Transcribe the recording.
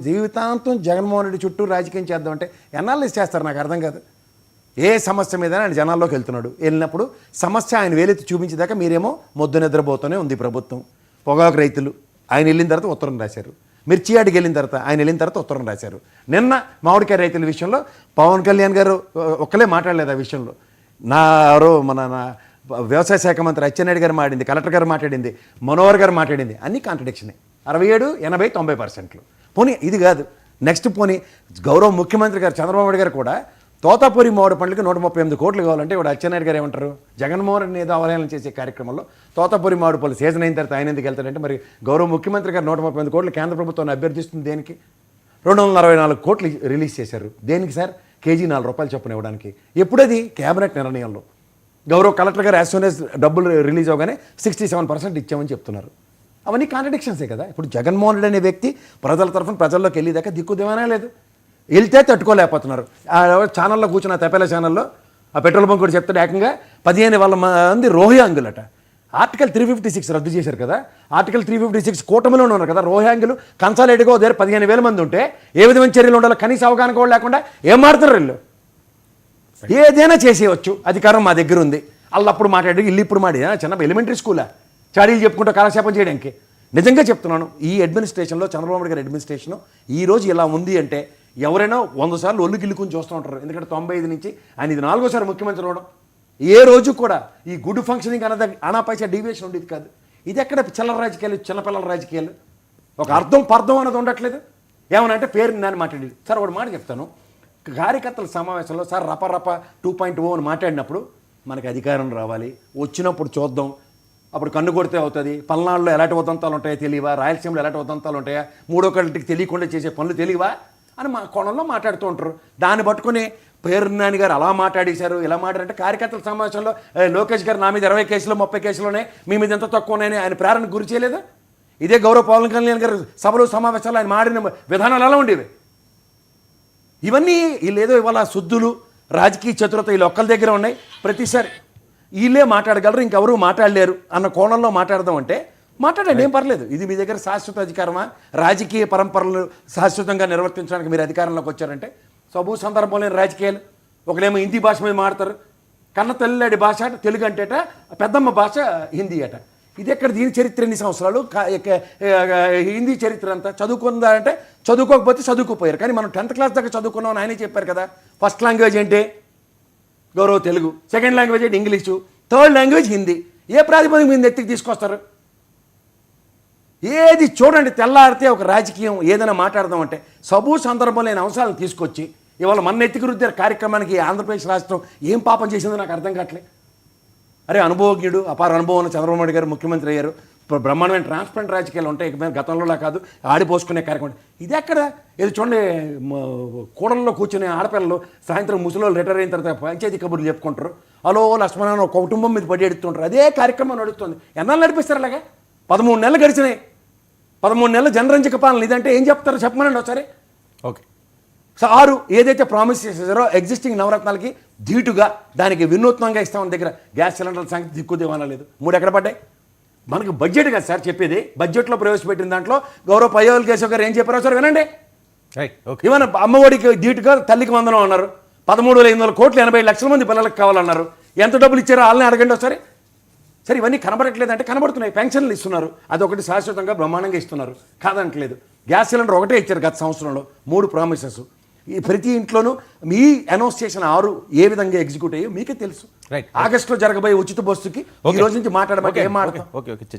జీవితాంతం జగన్మోహన్ రెడ్డి చుట్టూ రాజకీయం చేద్దామంటే ఎన్నాళ్ళు చేస్తారు నాకు అర్థం కాదు. ఏ సమస్య మీద ఆయన జనాల్లోకి వెళ్తున్నాడు, వెళ్ళినప్పుడు సమస్య ఆయన వేలెత్తి చూపించేదాకా మీరేమో మొద్దు నిద్రపోతూనే ఉంది ప్రభుత్వం. పొగాకు రైతులు ఆయన వెళ్ళిన తర్వాత ఉత్తరం రాశారు, మిర్చి ఆడికి వెళ్ళిన తర్వాత ఆయన వెళ్ళిన తర్వాత ఉత్తరం రాశారు. నిన్న మామిడికాయ రైతుల విషయంలో పవన్ కళ్యాణ్ గారు ఒక్కలే మాట్లాడలేదు. ఆ విషయంలో మన వ్యవసాయ శాఖ మంత్రి అచ్చెన్నాయుడు గారు మాట్లాడింది, కలెక్టర్ గారు మాట్లాడింది, మనోహర్ గారు మాట్లాడింది, అన్నీ కాంట్రడిక్షనే. 67, 80, 90%. పోనీ ఇది కాదు, నెక్స్ట్ పోనీ గౌరవ ముఖ్యమంత్రి గారు చంద్రబాబు నాయుడు గారు కూడా తోతాపూరి మామిడి పండ్లకి 138 కోట్లు కావాలంటే ఇప్పుడు అచ్చెన్నాయుడు గారు ఏమంటారు, జగన్మోహన్ రెడ్డి ఏదో అవహేళన చేసే కార్యక్రమంలో తోతాపూరి మామిడి పళ్ళు సీజన్ అయిన తర్వాత ఆయన ఎందుకు వెళ్తాడంటే, మరి గౌరవ ముఖ్యమంత్రి గారు 138 కోట్లు కేంద్ర ప్రభుత్వాన్ని అభ్యర్థిస్తుంది దేనికి? 264 కోట్లు రిలీజ్ చేశారు దేనికి సార్? కేజీ ₹4 చొప్పున ఇవ్వడానికి. ఎప్పుడది? కేబినెట్ నిర్ణయంలో. గౌరవ కలెక్టర్ గారు యాజ్ సూన్ యాజ్ డబ్బులు రిలీజ్ అవగానే 67% ఇచ్చామని చెప్తున్నారు. అవన్నీ కాంట్రడిక్షన్సే కదా. ఇప్పుడు జగన్మోహన్ రెడ్డి అనే వ్యక్తి ప్రజల తరఫున ప్రజల్లోకి వెళ్ళేదాకా దిక్కుదేవనే లేదు, వెళ్తే తట్టుకోలేకపోతున్నారు. ఆ ఛానల్లో కూర్చున్న తెపేల ఛానల్లో ఆ పెట్రోల్ బంక్ కూడా చెప్తాడు, ఏకంగా 15,000 మంది రోహింగ్యులట. ఆర్టికల్ 356 రద్దు చేశారు కదా. ఆర్టికల్ 356 కూటమిలోనే ఉన్నారు కదా రోహింగ్యులు. కన్సాలేట్గా దగ్గర 15,000 మంది ఉంటే ఏ విధమైన చర్యలు ఉండాలో కనీస అవగాహన కూడా లేకుండా ఏం మారుతున్నారు వీళ్ళు? ఏదైనా చేసేయవచ్చు, అధికారం మా దగ్గర ఉంది. అల్లప్పుడు మాట్లాడి ఇల్లు ఇప్పుడు మాడి చిన్న ఎలిమెంటరీ స్కూలా చాడీలు చెప్పుకుంటూ కాలక్షేపం చేయడానికి. నిజంగా చెప్తున్నాను, ఈ అడ్మినిస్ట్రేషన్లో చంద్రబాబు నాయుడు గారి అడ్మినిస్ట్రేషన్ ఈరోజు ఇలా ఉంది అంటే ఎవరైనా 100 సార్లు ఒళ్ళు గిల్లుకుని చూస్తూ ఉంటారు. ఎందుకంటే 95 నుంచి ఆయన ఇది 4వ ముఖ్యమంత్రి అవడం. ఏ రోజు కూడా ఈ గుడ్ ఫంక్షనింగ్ అన్నది అనాపైసా డీవియేషన్ ఉండేది కాదు. ఇది ఎక్కడ చిల్లర రాజకీయాలు, చిన్నపిల్లల రాజకీయాలు, ఒక అర్థం పర్థం అన్నది ఉండట్లేదు. ఏమనంటే పేరు నేను మాట్లాడేది సార్. ఒక మాట చెప్తాను, కార్యకర్తల సమావేశంలో సార్ రప 2.0 అని మాట్లాడినప్పుడు మనకి అధికారం రావాలి, వచ్చినప్పుడు చూద్దాం, అప్పుడు కన్ను కొడితే అవుతుంది, పల్నాడులో ఎలాంటి ఉదంతాలు ఉంటాయో తెలియవా, రాయలసీమలో ఎలాంటి ఉదంతాలు ఉంటాయా, మూడో కంటికి తెలియకుండా చేసే పనులు తెలియవా అని మా కోణంలో మాట్లాడుతూ ఉంటారు. దాన్ని పట్టుకుని పేరు నాని గారు అలా మాట్లాడేశారు, ఇలా మాట్లాడంటే కార్యకర్తల సమావేశంలో లోకేష్ గారు నా మీద 20 కేసులు 30 కేసులునే, మీ మీద ఎంత తక్కువ ఉన్నాయని ఆయన ప్రేరణకు గురి చేయలేదా? ఇదే గౌరవ పవన్ కళ్యాణ్ గారు సభలు సమావేశాలు ఆయన మాడిన విధానాలు ఎలా ఉండేవి? ఇవన్నీ వీళ్ళేదో ఇవాళ శుద్ధులు రాజకీయ చతురత వీళ్ళు ఒక్కరి దగ్గర ఉన్నాయి. ప్రతిసారి వీళ్ళే మాట్లాడగలరు, ఇంకెవరూ మాట్లాడలేరు అన్న కోణంలో మాట్లాడదాం అంటే మాట్లాడండి, ఏం పర్లేదు. ఇది మీ దగ్గర శాశ్వత అధికారమా? రాజకీయ పరంపరలు శాశ్వతంగా నిర్వర్తించడానికి మీరు అధికారంలోకి వచ్చారంటే సబూ సందర్భంలో రాజకీయాలు. ఒకలేమో హిందీ భాష మీద మాడతారు, కన్న తల్లిలాడి భాష అట తెలుగు అంటేట, పెద్దమ్మ భాష హిందీ అట. ఇది ఎక్కడ? దీని చరిత్ర ఎన్ని సంవత్సరాలు? హిందీ చరిత్ర అంతా చదువుకుందా అంటే చదువుకోకపోతే చదువుకోపోయారు. కానీ మనం 10th క్లాస్ దాకా చదువుకున్నాం అని ఆయనే చెప్పారు కదా. ఫస్ట్ లాంగ్వేజ్ ఏంటి? గౌరవ తెలుగు. సెకండ్ లాంగ్వేజ్ ఏంటి? ఇంగ్లీషు. Third language Hindi. ఏ ప్రాతిపదిక మీద ఎత్తికి తీసుకొస్తారు? ఏది చూడండి, తెల్లారితే ఒక రాజకీయం ఏదైనా మాట్లాడదాం అంటే సబూ సందర్భం లేని అంశాలను తీసుకొచ్చి ఇవాళ మన ఎత్తికి రుద్దే కార్యక్రమానికి ఆంధ్రప్రదేశ్ రాష్ట్రం ఏం పాపం చేసిందో నాకు అర్థం కావట్లే. అరే అనుభవజ్ఞుడు, అపార అనుభవం ఉన్న చంద్రబాబు నాయుడు గారు ముఖ్యమంత్రి అయ్యారు. ఇప్పుడు బ్రహ్మాండమైన ట్రాన్స్పరెంట్ రాజకీయాలు ఉంటాయి, గతంలోలా కాదు ఆడిపోసుకునే కార్యక్రమం. ఇది ఎక్కడ? ఇది చూడండి, కూడల్లో కూర్చునే ఆడపిల్లలు సాయంత్రం ముసలోళ్ళు రిటైర్ అయిన తర్వాత పంచాయతీ కబుర్లు చెప్పుకుంటారు, అలో లక్ష్మణ ఒక కుటుంబం మీద పడి ఎడుతుంటారు. అదే కార్యక్రమం నడుస్తుంది. ఎన్నాళ్ళు నడిపిస్తారు అలాగా? 13 నెలలు గడిచినాయి. 13 నెలలు జనరంజక పాలన. ఇదంటే ఏం చెప్తారో చెప్పమనండి ఒకసారి. ఓకే సారు ఏదైతే ప్రామిస్ చేసేసారో ఎగ్జిస్టింగ్ నవరత్నాలకి ధీటుగా దానికి వినూత్నంగా ఇస్తామని దగ్గర గ్యాస్ సిలిండర్ల సంగతి దిక్కుదేవానా లేదు. 3 ఎక్కడ పడ్డాయి? మనకు బడ్జెట్ కదా సార్ చెప్పేది. బడ్జెట్లో ప్రవేశపెట్టిన దాంట్లో గౌరవ పయ్యవల్ కేశవ్ గారు ఏం చెప్పారో సార్ వినండి. ఏమన్నా అమ్మఒడికి ధీటుగా తల్లికి వందనం అన్నారు. 13,500 కోట్లు 80 లక్షల మంది పిల్లలకు కావాలన్నారు. ఎంత డబ్బులు ఇచ్చారో వాళ్ళని అడగండి ఒకసారి. సరే ఇవన్నీ కనబడట్లేదంటే కనబడుతున్నాయి. పెన్షన్లు ఇస్తున్నారు, అదొకటి శాశ్వతంగా బ్రహ్మాండంగా ఇస్తున్నారు, కాదనట్లేదు. గ్యాస్ సిలిండర్ ఒకటే ఇచ్చారు గత సంవత్సరంలో. 3 ప్రామిసెస్. ఈ ప్రతి ఇంట్లోనూ మీ అనౌన్స్ చేసిన 6 ఏ విధంగా ఎగ్జిక్యూట్ అయ్యో మీకే తెలుసు. ఆగస్టులో జరగబోయే ఉచిత బస్సుకి ఈ రోజు నుంచి మాట్లాడబోతే ఏం మాట్లాడతాం?